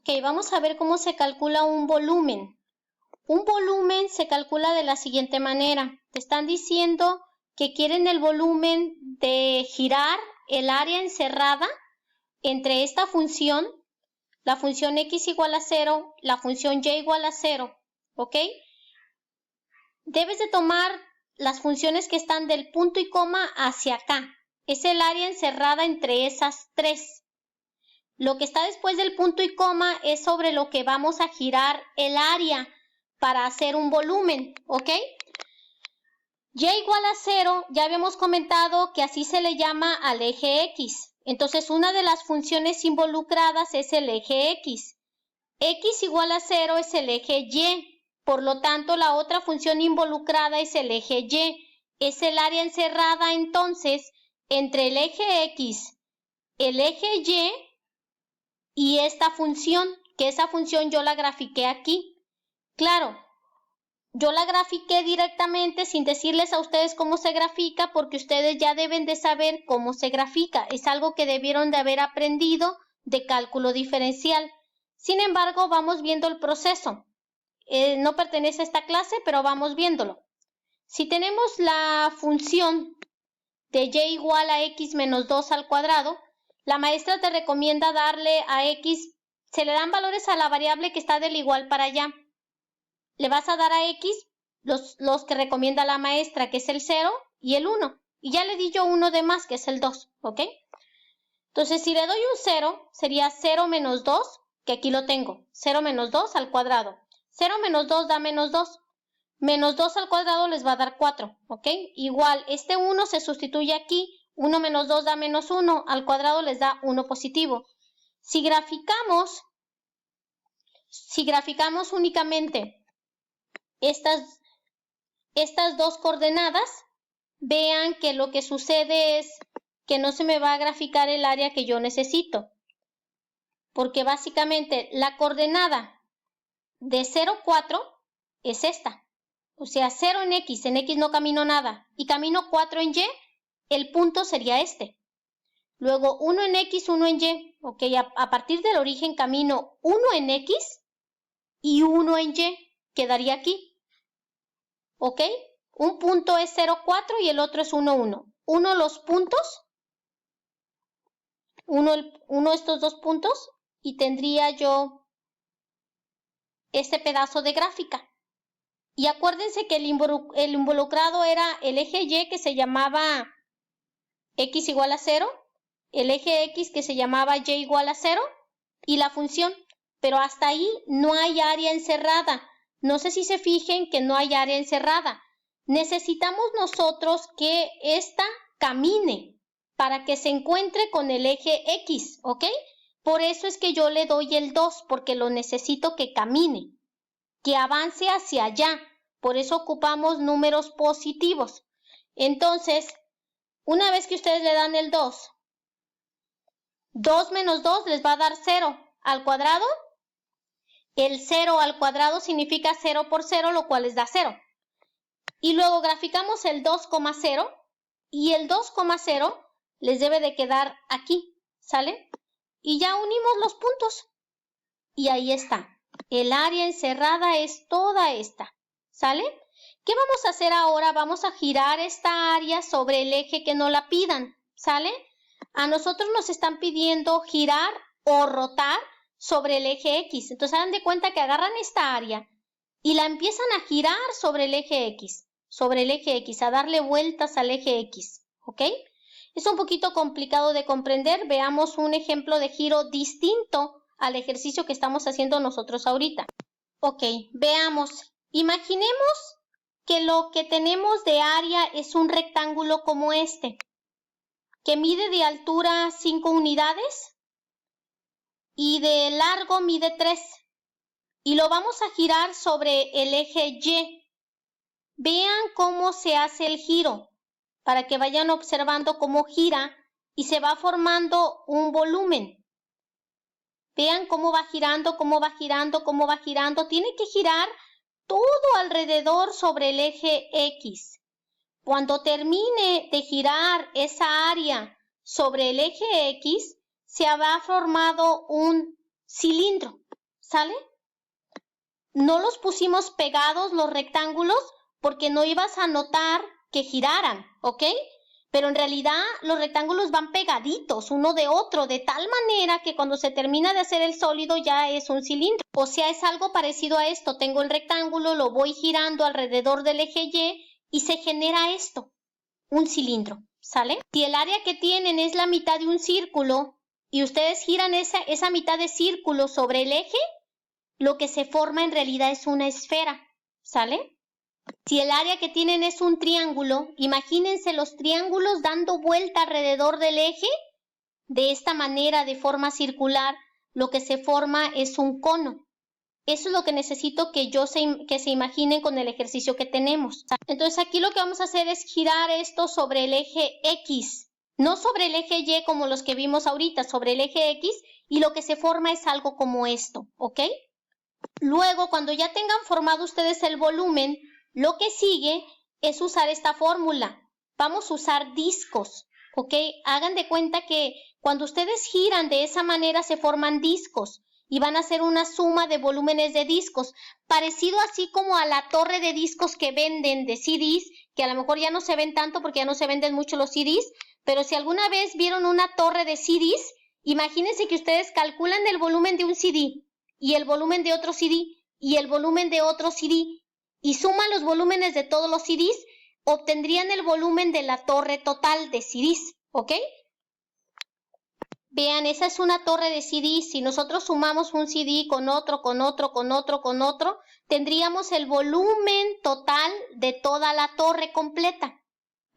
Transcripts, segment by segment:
Ok, vamos a ver cómo se calcula un volumen. Un volumen se calcula de la siguiente manera. Te están diciendo que quieren el volumen de girar el área encerrada entre esta función, la función x igual a 0, la función y igual a 0, ¿ok? Debes de tomar las funciones que están del punto y coma hacia acá. Es el área encerrada entre esas tres. Lo que está después del punto y coma es sobre lo que vamos a girar el área para hacer un volumen, ¿ok? Y igual a 0, ya habíamos comentado que así se le llama al eje X. Entonces, una de las funciones involucradas es el eje X. X igual a 0 es el eje Y. Por lo tanto, la otra función involucrada es el eje Y. Es el área encerrada, entonces, entre el eje X, el eje y esta función, que esa función yo la grafiqué aquí. Claro, yo la grafiqué directamente sin decirles a ustedes cómo se grafica, porque ustedes ya deben de saber cómo se grafica. Es algo que debieron de haber aprendido de cálculo diferencial. Sin embargo, vamos viendo el proceso. No pertenece a esta clase, pero vamos viéndolo. Si tenemos la función de y igual a x menos 2 al cuadrado, la maestra te recomienda darle a x, se le dan valores a la variable que está del igual para allá. Le vas a dar a x los que recomienda la maestra, que es el 0 y el 1. Y ya le di yo uno de más, que es el 2, ¿ok? Entonces, si le doy un 0, sería 0 menos 2, que aquí lo tengo. 0 menos 2 al cuadrado. 0 menos 2 da menos 2. Menos 2 al cuadrado les va a dar 4, ¿ok? Igual, este 1 se sustituye aquí. 1 menos 2 da menos 1. Al cuadrado les da 1 positivo. Si graficamos únicamente estas dos coordenadas, vean que lo que sucede es que no se me va a graficar el área que yo necesito. Porque básicamente la coordenada de 0, 4 es esta. O sea, 0 en X no camino nada. Y camino 4 en Y, el punto sería este. Luego 1 en X, 1 en Y. Ok, a partir del origen camino 1 en X y 1 en Y. Quedaría aquí. ¿Ok? Un punto es 0, 4 y el otro es 1, 1. Uno los puntos, uno estos dos puntos, y tendría yo este pedazo de gráfica. Y acuérdense que el involucrado era el eje Y, que se llamaba X igual a 0, el eje X, que se llamaba Y igual a 0, y la función. Pero hasta ahí no hay área encerrada. No sé si se fijen que no hay área encerrada. Necesitamos nosotros que esta camine para que se encuentre con el eje X, ¿ok? Por eso es que yo le doy el 2, porque lo necesito que camine, que avance hacia allá. Por eso ocupamos números positivos. Entonces, una vez que ustedes le dan el 2, 2 menos 2 les va a dar 0 al cuadrado. El 0 al cuadrado significa 0 por 0, lo cual les da 0. Y luego graficamos el 2,0 y el 2,0 les debe de quedar aquí, ¿sale? Y ya unimos los puntos. Y ahí está. El área encerrada es toda esta, ¿sale? ¿Qué vamos a hacer ahora? Vamos a girar esta área sobre el eje que nos la pidan, ¿sale? A nosotros nos están pidiendo girar o rotar sobre el eje X. Entonces, hagan de cuenta que agarran esta área y la empiezan a girar sobre el eje X, a darle vueltas al eje X, ¿ok? Es un poquito complicado de comprender. Veamos un ejemplo de giro distinto al ejercicio que estamos haciendo nosotros ahorita. Ok, veamos. Imaginemos que lo que tenemos de área es un rectángulo como este, que mide de altura 5 unidades y de largo mide 3. Y lo vamos a girar sobre el eje Y. Vean cómo se hace el giro, para que vayan observando cómo gira y se va formando un volumen. Vean cómo va girando, cómo va girando, cómo va girando. Tiene que girar todo alrededor sobre el eje X. Cuando termine de girar esa área sobre el eje X, se habrá formado un cilindro. ¿sale? No los pusimos pegados los rectángulos porque no ibas a notar que giraran, ¿ok? Pero en realidad los rectángulos van pegaditos uno de otro, de tal manera que cuando se termina de hacer el sólido ya es un cilindro. O sea, es algo parecido a esto. Tengo el rectángulo, lo voy girando alrededor del eje y se genera esto, un cilindro, ¿sale? Si el área que tienen es la mitad de un círculo y ustedes giran esa mitad de círculo sobre el eje, lo que se forma en realidad es una esfera, ¿sale? Si el área que tienen es un triángulo, imagínense los triángulos dando vuelta alrededor del eje, de esta manera, de forma circular, lo que se forma es un cono. Eso es lo que necesito que se imaginen con el ejercicio que tenemos. Entonces aquí lo que vamos a hacer es girar esto sobre el eje X, no sobre el eje Y como los que vimos ahorita, sobre el eje X, y lo que se forma es algo como esto, ¿ok? Luego, cuando ya tengan formado ustedes el volumen, lo que sigue es usar esta fórmula. Vamos a usar discos, ¿ok? Hagan de cuenta que cuando ustedes giran de esa manera se forman discos y van a hacer una suma de volúmenes de discos, parecido así como a la torre de discos que venden de CDs, que a lo mejor ya no se ven tanto porque ya no se venden mucho los CDs, pero si alguna vez vieron una torre de CDs, imagínense que ustedes calculan el volumen de un CD y el volumen de otro CD y el volumen de otro CD y suman los volúmenes de todos los CDs, obtendrían el volumen de la torre total de CDs, ¿ok? Vean, esa es una torre de CDs. Si nosotros sumamos un CD con otro, con otro, con otro, con otro, tendríamos el volumen total de toda la torre completa.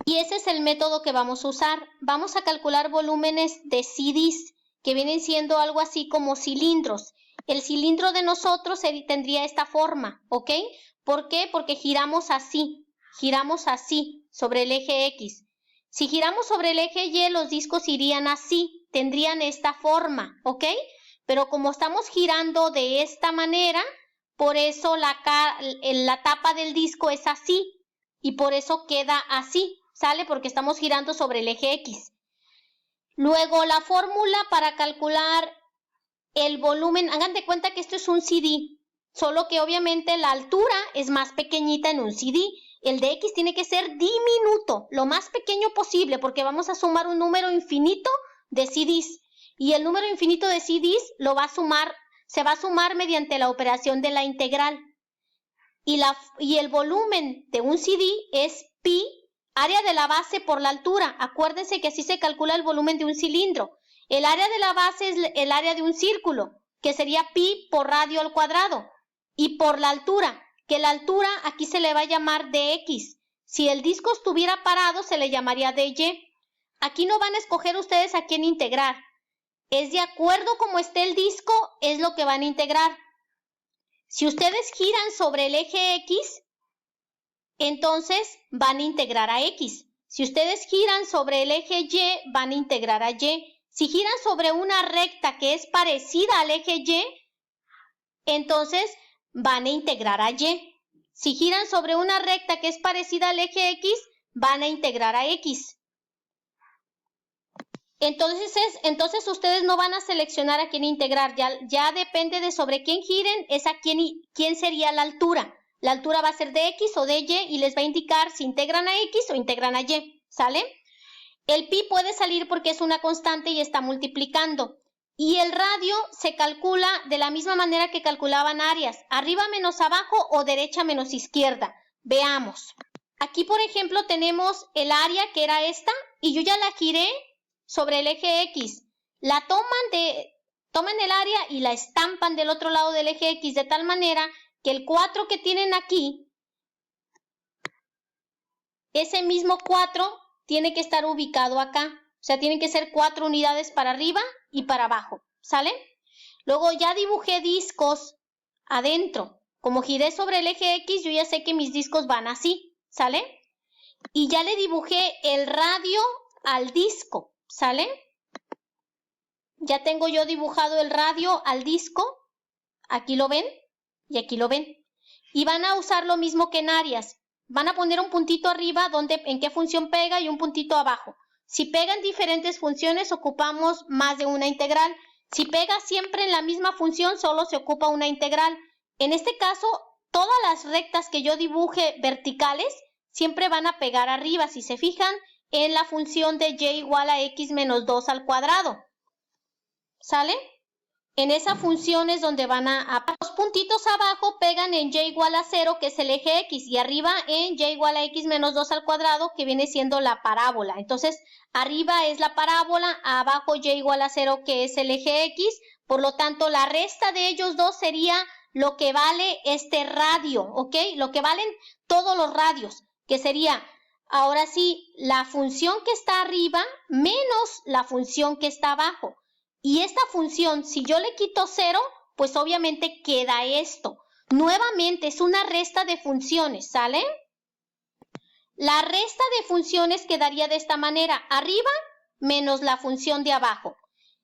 Y ese es el método que vamos a usar. Vamos a calcular volúmenes de CDs, que vienen siendo algo así como cilindros. El cilindro de nosotros tendría esta forma, ¿ok? ¿Por qué? Porque giramos así sobre el eje X. Si giramos sobre el eje Y, los discos irían así, tendrían esta forma, ¿ok? Pero como estamos girando de esta manera, por eso la tapa del disco es así y por eso queda así, ¿sale? Porque estamos girando sobre el eje X. Luego, la fórmula para calcular el volumen, hagan de cuenta que esto es un CD, solo que obviamente la altura es más pequeñita en un CD. El de X tiene que ser diminuto, lo más pequeño posible, porque vamos a sumar un número infinito de CDs. Y el número infinito de CDs se va a sumar mediante la operación de la integral. Y el volumen de un CD es pi, área de la base por la altura. Acuérdense que así se calcula el volumen de un cilindro. El área de la base es el área de un círculo, que sería pi por radio al cuadrado. Y por la altura, que la altura aquí se le va a llamar dx. Si el disco estuviera parado, se le llamaría dy. Aquí no van a escoger ustedes a quién integrar. Es de acuerdo como esté el disco, es lo que van a integrar. Si ustedes giran sobre el eje X, entonces van a integrar a X. Si ustedes giran sobre el eje Y, van a integrar a Y. Si giran sobre una recta que es parecida al eje Y, entonces van a integrar a Y. Si giran sobre una recta que es parecida al eje X, van a integrar a X. Entonces ustedes no van a seleccionar a quién integrar. Ya depende de sobre quién giren, es a quién sería la altura. La altura va a ser de X o de Y y les va a indicar si integran a X o integran a Y, ¿sale? El pi puede salir porque es una constante y está multiplicando. Y el radio se calcula de la misma manera que calculaban áreas, arriba menos abajo o derecha menos izquierda. Veamos. Aquí, por ejemplo, tenemos el área que era esta y yo ya la giré sobre el eje X. La toman el área y la estampan del otro lado del eje X de tal manera que el 4 que tienen aquí, ese mismo 4 tiene que estar ubicado acá. O sea, tienen que ser 4 unidades para arriba y para abajo, ¿sale? Luego ya dibujé discos adentro. Como giré sobre el eje X, yo ya sé que mis discos van así, ¿sale? Y ya le dibujé el radio al disco, ¿sale? Ya tengo yo dibujado el radio al disco. Aquí lo ven y aquí lo ven. Y van a usar lo mismo que en áreas. Van a poner un puntito arriba en qué función pega y un puntito abajo. Si pegan diferentes funciones, ocupamos más de una integral. Si pega siempre en la misma función, solo se ocupa una integral. En este caso, todas las rectas que yo dibuje verticales siempre van a pegar arriba, si se fijan, en la función de y igual a x menos 2 al cuadrado. ¿Sale? En esa función es donde van a... Los puntitos abajo pegan en y igual a 0, que es el eje x, y arriba en y igual a x menos 2 al cuadrado, que viene siendo la parábola. Entonces, arriba es la parábola, abajo y igual a 0, que es el eje x. Por lo tanto, la resta de ellos dos sería lo que vale este radio, ¿ok? Lo que valen todos los radios, que sería, ahora sí, la función que está arriba menos la función que está abajo. Y esta función, si yo le quito 0, pues obviamente queda esto. Nuevamente, es una resta de funciones, ¿sale? La resta de funciones quedaría de esta manera. Arriba menos la función de abajo.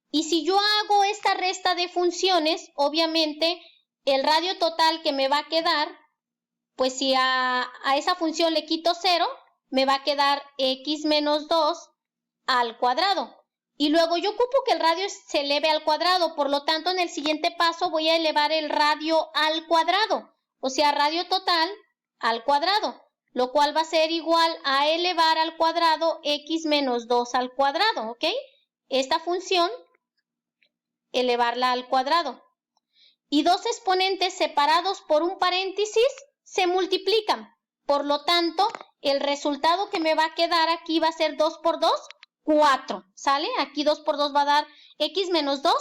Y si yo hago esta resta de funciones, obviamente, el radio total que me va a quedar, pues si a esa función le quito 0, me va a quedar x menos 2 al cuadrado. Y luego yo ocupo que el radio se eleve al cuadrado, por lo tanto en el siguiente paso voy a elevar el radio al cuadrado, o sea, radio total al cuadrado, lo cual va a ser igual a elevar al cuadrado x menos 2 al cuadrado, ¿ok? Esta función, elevarla al cuadrado. Y dos exponentes separados por un paréntesis se multiplican, por lo tanto, el resultado que me va a quedar aquí va a ser 2 por 2, 4, ¿sale? Aquí 2 por 2 va a dar x menos 2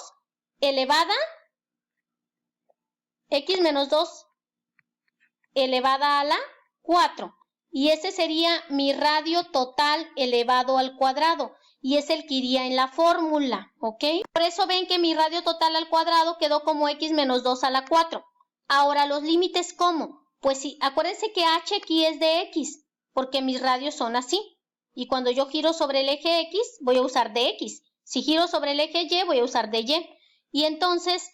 elevada, x menos 2 elevada a la 4. Y ese sería mi radio total elevado al cuadrado. Y es el que iría en la fórmula, ¿ok? Por eso ven que mi radio total al cuadrado quedó como x menos 2 a la 4. Ahora, ¿los límites cómo? Pues sí, acuérdense que h aquí es de x, porque mis radios son así. Y cuando yo giro sobre el eje X, voy a usar de X. Si giro sobre el eje Y, voy a usar de Y. Y entonces,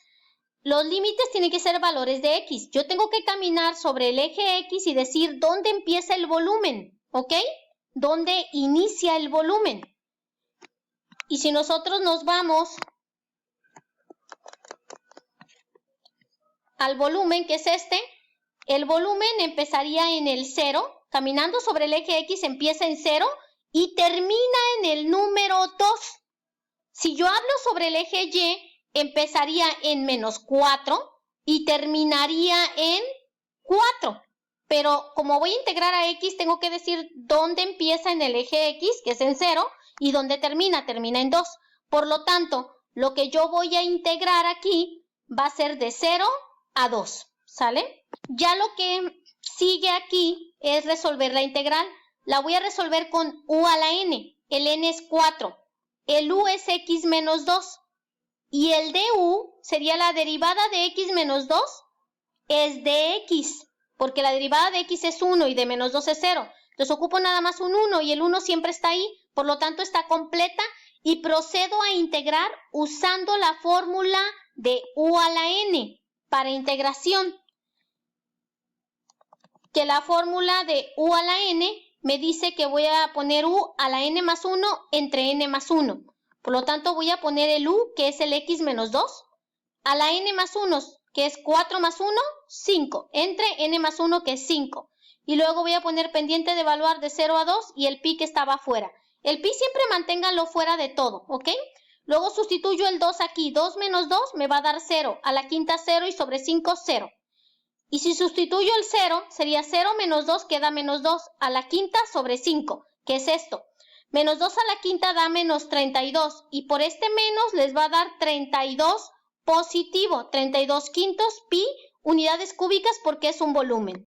los límites tienen que ser valores de X. Yo tengo que caminar sobre el eje X y decir dónde empieza el volumen, ¿ok? ¿Dónde inicia el volumen? Y si nosotros nos vamos al volumen, que es este, el volumen empezaría en el 0. Caminando sobre el eje X empieza en 0. Y termina en el número 2. Si yo hablo sobre el eje Y, empezaría en menos 4 y terminaría en 4. Pero como voy a integrar a X, tengo que decir dónde empieza en el eje X, que es en 0, y dónde termina en 2. Por lo tanto, lo que yo voy a integrar aquí va a ser de 0 a 2, ¿sale? Ya lo que sigue aquí es resolver la integral. La voy a resolver con u a la n. El n es 4. El u es x menos 2. Y el de u sería la derivada de x menos 2 es de x. Porque la derivada de x es 1 y de menos 2 es 0. Entonces ocupo nada más un 1 y el 1 siempre está ahí. Por lo tanto está completa y procedo a integrar usando la fórmula de u a la n para integración. Que la fórmula de u a la n me dice que voy a poner u a la n más 1 entre n más 1. Por lo tanto, voy a poner el u, que es el x menos 2, a la n más 1, que es 4 más 1, 5, entre n más 1, que es 5. Y luego voy a poner pendiente de evaluar de 0 a 2 y el pi que estaba fuera. El pi siempre manténganlo fuera de todo, ¿ok? Luego sustituyo el 2 aquí. 2 menos 2 me va a dar 0. A la quinta 0 y sobre 5, 0. Y si sustituyo el 0, sería 0 menos 2 queda menos 2 a la quinta sobre 5, que es esto. Menos 2 a la quinta da menos 32 y por este menos les va a dar 32 positivo, 32 quintos pi unidades cúbicas porque es un volumen.